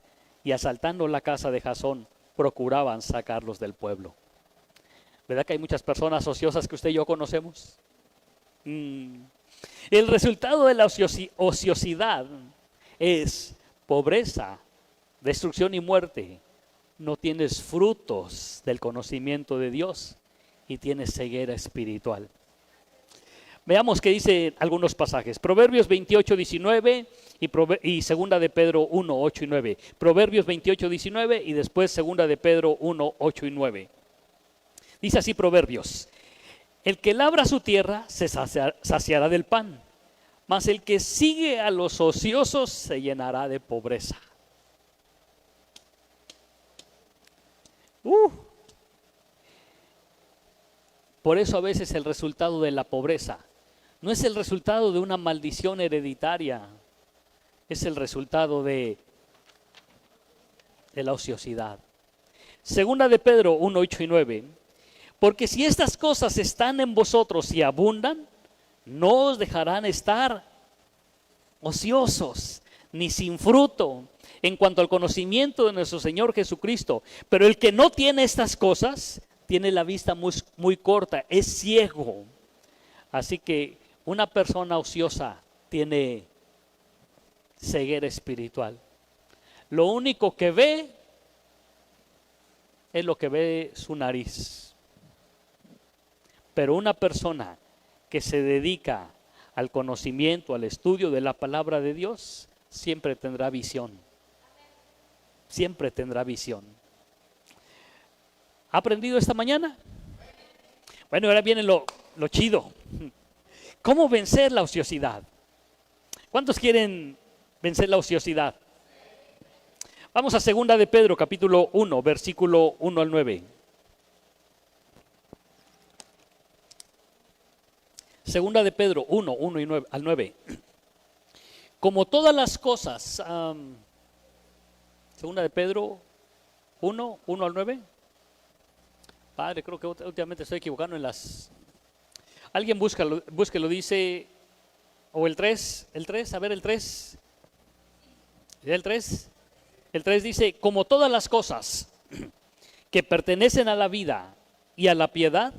y asaltando la casa de Jasón, procuraban sacarlos del pueblo. ¿Verdad que hay muchas personas ociosas que usted y yo conocemos? El resultado de la ociosidad es pobreza, destrucción y muerte. No tienes frutos del conocimiento de Dios y tienes ceguera espiritual. Veamos qué dice algunos pasajes. Proverbios 28, 19 y segunda de Pedro 1, 8 y 9. Proverbios 28, 19 y después segunda de Pedro 1, 8 y 9. Dice así Proverbios: el que labra su tierra se saciará del pan, mas el que sigue a los ociosos se llenará de pobreza. Por eso a veces el resultado de la pobreza no es el resultado de una maldición hereditaria, es el resultado de la ociosidad. Segunda de Pedro 1, 8 y 9. Porque si estas cosas están en vosotros y abundan, no os dejarán estar ociosos ni sin fruto en cuanto al conocimiento de nuestro Señor Jesucristo. Pero el que no tiene estas cosas tiene la vista muy corta, es ciego. Así que una persona ociosa tiene ceguera espiritual. Lo único que ve es lo que ve su nariz. Pero una persona que se dedica al conocimiento, al estudio de la palabra de Dios, siempre tendrá visión. Siempre tendrá visión. ¿Ha aprendido esta mañana? Bueno, ahora viene lo chido. ¿Cómo vencer la ociosidad? ¿Cuántos quieren vencer la ociosidad? Vamos a segunda de Pedro, capítulo 1, versículo 1 al 9. Segunda de Pedro 1, 1 y 9, al 9. Como todas las cosas, segunda de Pedro 1, 1 al 9. Padre, creo que últimamente estoy equivocando en las... Alguien búsquelo, dice, o el 3, a ver el 3. El 3 dice, como todas las cosas que pertenecen a la vida y a la piedad,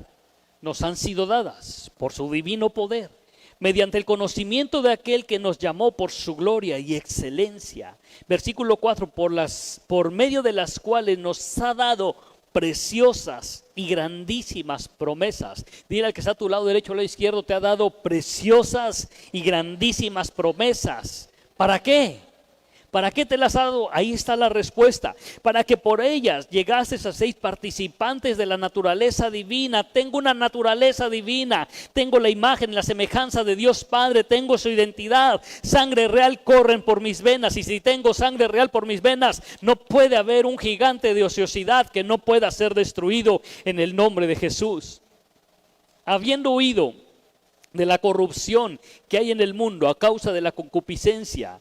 nos han sido dadas por su divino poder, mediante el conocimiento de aquel que nos llamó por su gloria y excelencia. Versículo 4, por medio de las cuales nos ha dado preciosas y grandísimas promesas. Dile al que está a tu lado derecho o lado izquierdo, te ha dado preciosas y grandísimas promesas. ¿Para qué? ¿Para qué te las ha dado? Ahí está la respuesta. Para que por ellas llegases a ser participantes de la naturaleza divina. Tengo una naturaleza divina. Tengo la imagen, la semejanza de Dios Padre. Tengo su identidad. Sangre real corren por mis venas. Y si tengo sangre real por mis venas, no puede haber un gigante de ociosidad que no pueda ser destruido en el nombre de Jesús. Habiendo huido de la corrupción que hay en el mundo a causa de la concupiscencia.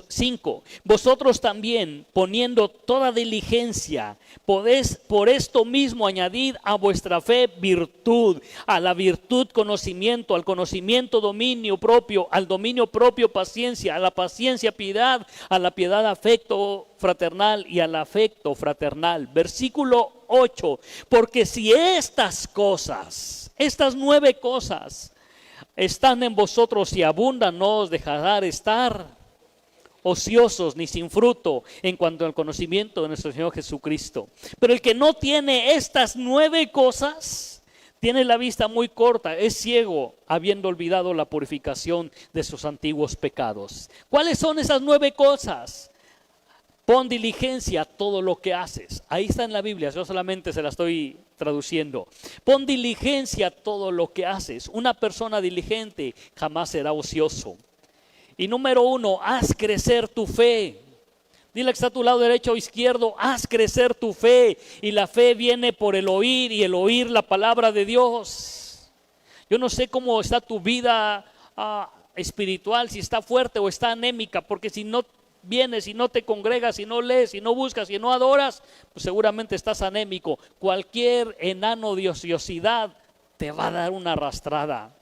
5. Vosotros también, poniendo toda diligencia, podéis por esto mismo añadir a vuestra fe virtud, a la virtud conocimiento, al conocimiento dominio propio, al dominio propio paciencia, a la paciencia piedad, a la piedad afecto fraternal y al afecto fraternal. Versículo 8. Porque si estas cosas, estas 9 cosas, están en vosotros y abundan, no os dejará estar ociosos ni sin fruto en cuanto al conocimiento de nuestro Señor Jesucristo. Pero el que no tiene estas 9 cosas, tiene la vista muy corta, es ciego, habiendo olvidado la purificación de sus antiguos pecados. ¿Cuáles son esas 9 cosas? Pon diligencia a todo lo que haces. Ahí está en la Biblia, yo solamente se la estoy traduciendo. Pon diligencia a todo lo que haces. Una persona diligente jamás será ocioso. Y número 1, haz crecer tu fe. Dile que está a tu lado derecho o izquierdo, haz crecer tu fe. Y la fe viene por el oír y el oír la palabra de Dios. Yo no sé cómo está tu vida espiritual, si está fuerte o está anémica, porque si no vienes, si no te congregas, si no lees, si no buscas, si no adoras, pues seguramente estás anémico. Cualquier enano de ociosidad te va a dar una arrastrada.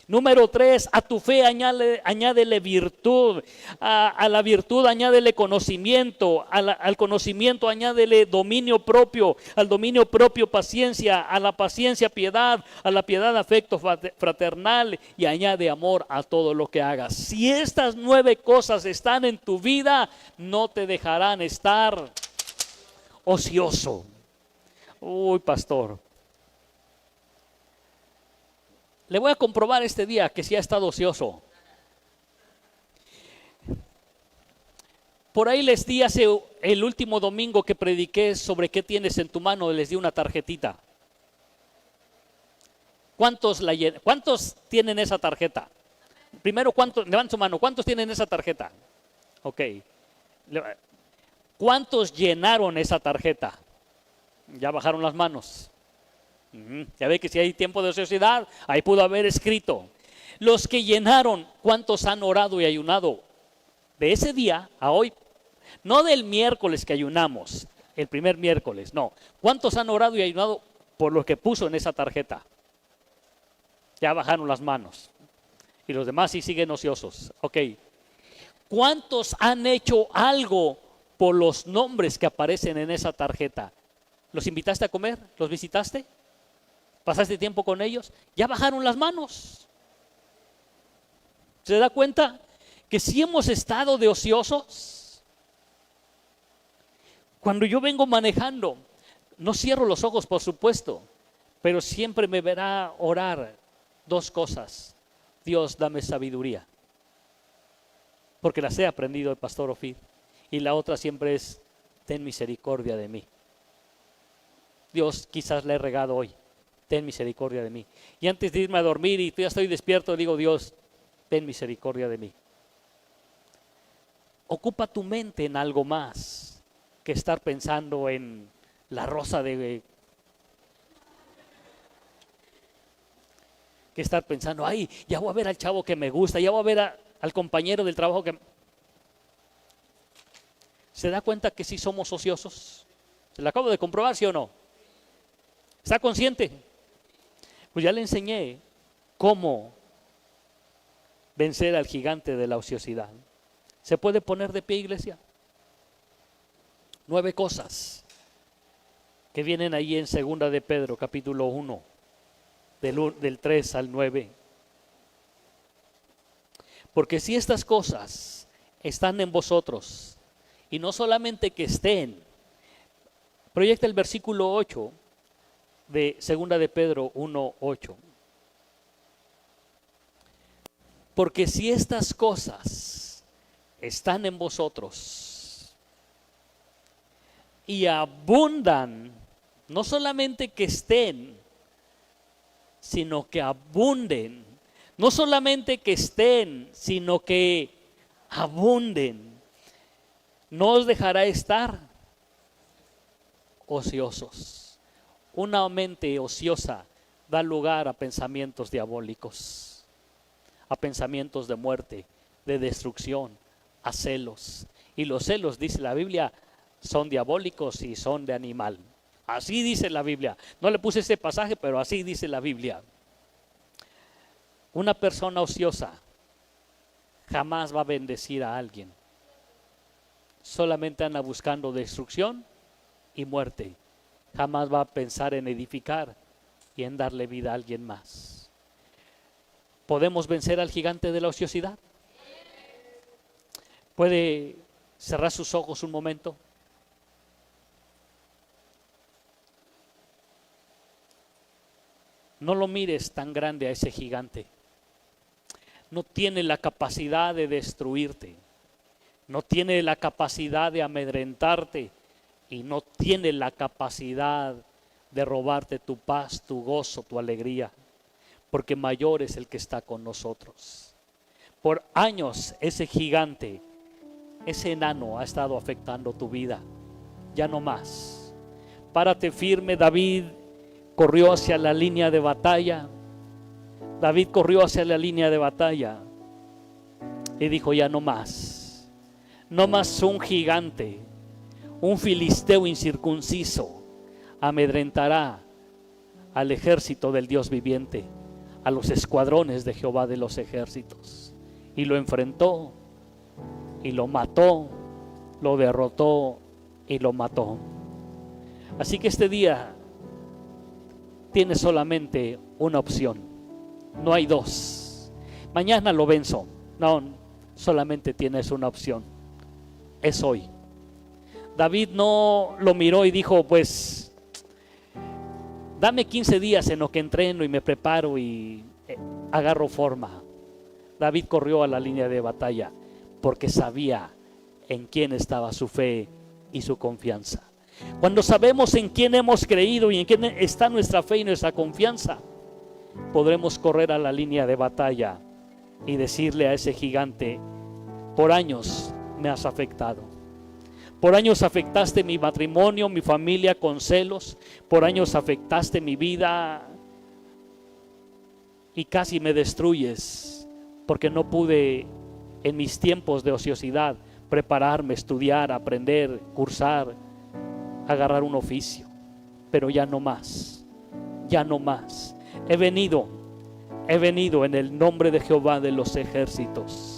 Número 3, a tu fe añádele virtud, a la virtud añádele conocimiento, al conocimiento añádele dominio propio, al dominio propio paciencia, a la paciencia piedad, a la piedad afecto fraternal y añade amor a todo lo que hagas. Si estas 9 cosas están en tu vida, no te dejarán estar ocioso. Uy, pastor, le voy a comprobar este día que sí ha estado ocioso. Por ahí les di hace el último domingo que prediqué sobre qué tienes en tu mano, les di una tarjetita. ¿Cuántos tienen esa tarjeta? Primero, levanten su mano, ¿cuántos tienen esa tarjeta? Ok. ¿Cuántos llenaron esa tarjeta? Ya bajaron las manos. Ya ve que si hay tiempo de ociosidad, ahí pudo haber escrito. Los que llenaron, ¿cuántos han orado y ayunado? De ese día a hoy, no del miércoles que ayunamos, el primer miércoles, no. ¿Cuántos han orado y ayunado por lo que puso en esa tarjeta? Ya bajaron las manos. Y los demás sí siguen ociosos. Ok. ¿Cuántos han hecho algo por los nombres que aparecen en esa tarjeta? ¿Los invitaste a comer? ¿Los visitaste? ¿Pasaste tiempo con ellos? Ya bajaron las manos. ¿Se da cuenta que si hemos estado de ociosos? Cuando yo vengo manejando, no cierro los ojos, por supuesto, pero siempre me verá orar 2 cosas. Dios, dame sabiduría, porque las he aprendido del pastor Ofid. Y la otra siempre es, ten misericordia de mí. Dios, quizás le he regado hoy. Ten misericordia de mí. Y antes de irme a dormir y ya estoy despierto, digo, Dios, ten misericordia de mí. Ocupa tu mente en algo más que estar pensando en la rosa de... Que estar pensando, ay, ya voy a ver al chavo que me gusta, ya voy a ver al compañero del trabajo que... ¿Se da cuenta que sí somos ociosos? ¿Se lo acabo de comprobar, sí o no? ¿Está consciente? Pues ya le enseñé cómo vencer al gigante de la ociosidad. ¿Se puede poner de pie, iglesia? 9 cosas que vienen ahí en 2 de Pedro, capítulo 1, del 3 al 9. Porque si estas cosas están en vosotros, y no solamente que estén, Proyecta el versículo 8 de 2 de Pedro 1:8. Porque si estas cosas están en vosotros y abundan, no solamente que estén, sino que abunden, no solamente que estén, sino que abunden, no os dejará estar ociosos. Una mente ociosa da lugar a pensamientos diabólicos, a pensamientos de muerte, de destrucción, a celos. Y los celos, dice la Biblia, son diabólicos y son de animal. Así dice la Biblia. No le puse ese pasaje, pero así dice la Biblia. Una persona ociosa jamás va a bendecir a alguien. Solamente anda buscando destrucción y muerte. Jamás va a pensar en edificar y en darle vida a alguien más. ¿Podemos vencer al gigante de la ociosidad? ¿Puede cerrar sus ojos un momento? No lo mires tan grande a ese gigante. No tiene la capacidad de destruirte. No tiene la capacidad de amedrentarte. Y no tiene la capacidad de robarte tu paz, tu gozo, tu alegría. Porque mayor es el que está con nosotros. Por años ese gigante, ese enano ha estado afectando tu vida. Ya no más. Párate firme. David corrió hacia la línea de batalla. David corrió hacia la línea de batalla y dijo: ya no más. No más un gigante, un filisteo incircunciso amedrentará al ejército del Dios viviente, a los escuadrones de Jehová de los ejércitos. Y lo enfrentó y lo mató, lo derrotó y lo mató. Así que este día tienes solamente una opción, no hay dos. Mañana lo venzo. No, solamente tienes una opción, es hoy. David no lo miró y dijo: pues dame 15 días en lo que entreno y me preparo y agarro forma. David corrió a la línea de batalla porque sabía en quién estaba su fe y su confianza. Cuando sabemos en quién hemos creído y en quién está nuestra fe y nuestra confianza, podremos correr a la línea de batalla y decirle a ese gigante: por años me has afectado. Por años afectaste mi matrimonio, mi familia con celos. Por años afectaste mi vida y casi me destruyes porque no pude en mis tiempos de ociosidad prepararme, estudiar, aprender, cursar, agarrar un oficio. Pero ya no más, ya no más. He venido en el nombre de Jehová de los ejércitos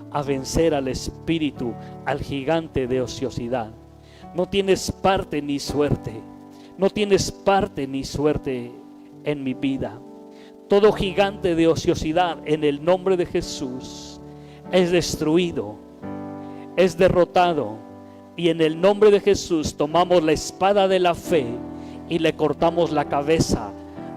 a vencer al espíritu, al gigante de ociosidad. No tienes parte ni suerte, no tienes parte ni suerte en mi vida. Todo gigante de ociosidad en el nombre de Jesús es destruido, es derrotado, y en el nombre de Jesús tomamos la espada de la fe y le cortamos la cabeza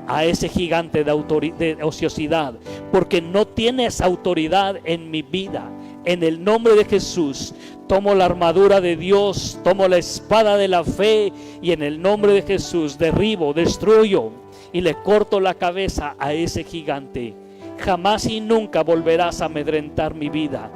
a ese gigante de ociosidad, porque no tienes autoridad en mi vida. En el nombre de Jesús tomo la armadura de Dios, tomo la espada de la fe y en el nombre de Jesús derribo, destruyo y le corto la cabeza a ese gigante. Jamás y nunca volverás a amedrentar mi vida.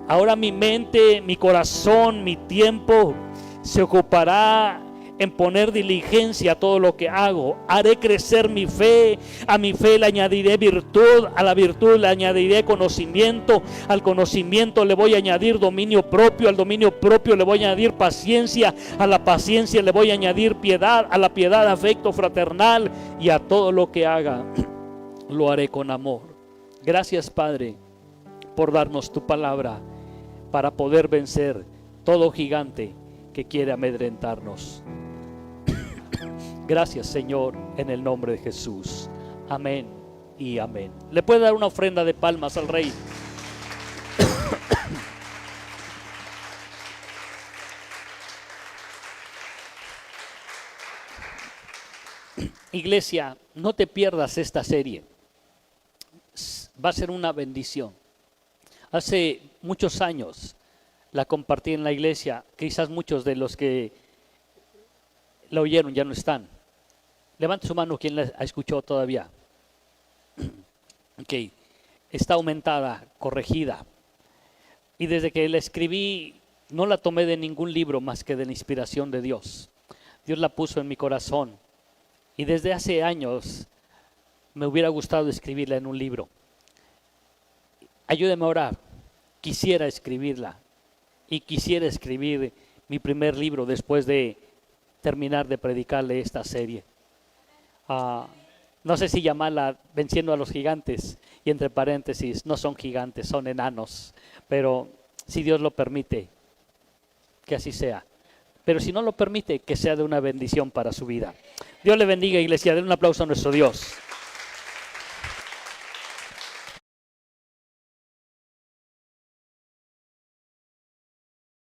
Ahora mi mente, mi corazón, mi tiempo se ocupará en poner diligencia a todo lo que hago. Haré crecer mi fe. A mi fe le añadiré virtud, a la virtud le añadiré conocimiento, al conocimiento le voy a añadir dominio propio, al dominio propio le voy a añadir paciencia, a la paciencia le voy a añadir piedad, a la piedad afecto fraternal, y a todo lo que haga lo haré con amor. Gracias, Padre, por darnos tu palabra para poder vencer todo gigante que quiere amedrentarnos. Gracias, Señor, en el nombre de Jesús. Amén y amén. ¿Le puede dar una ofrenda de palmas al Rey? Iglesia, no te pierdas esta serie. Va a ser una bendición. Hace muchos años la compartí en la iglesia. Quizás muchos de los que la oyeron ya no están. Levante su mano quien la escuchó todavía. Ok. Está aumentada, corregida. Y desde que la escribí, no la tomé de ningún libro más que de la inspiración de Dios. Dios la puso en mi corazón. Y desde hace años me hubiera gustado escribirla en un libro. Ayúdeme a orar. Quisiera escribirla. Y quisiera escribir mi primer libro después de terminar de predicarle esta serie. No sé si llamarla Venciendo a los Gigantes. Y entre paréntesis, no son gigantes, son enanos. Pero si Dios lo permite, que así sea. Pero si no lo permite, que sea de una bendición para su vida. Dios le bendiga, iglesia. Den un aplauso a nuestro Dios.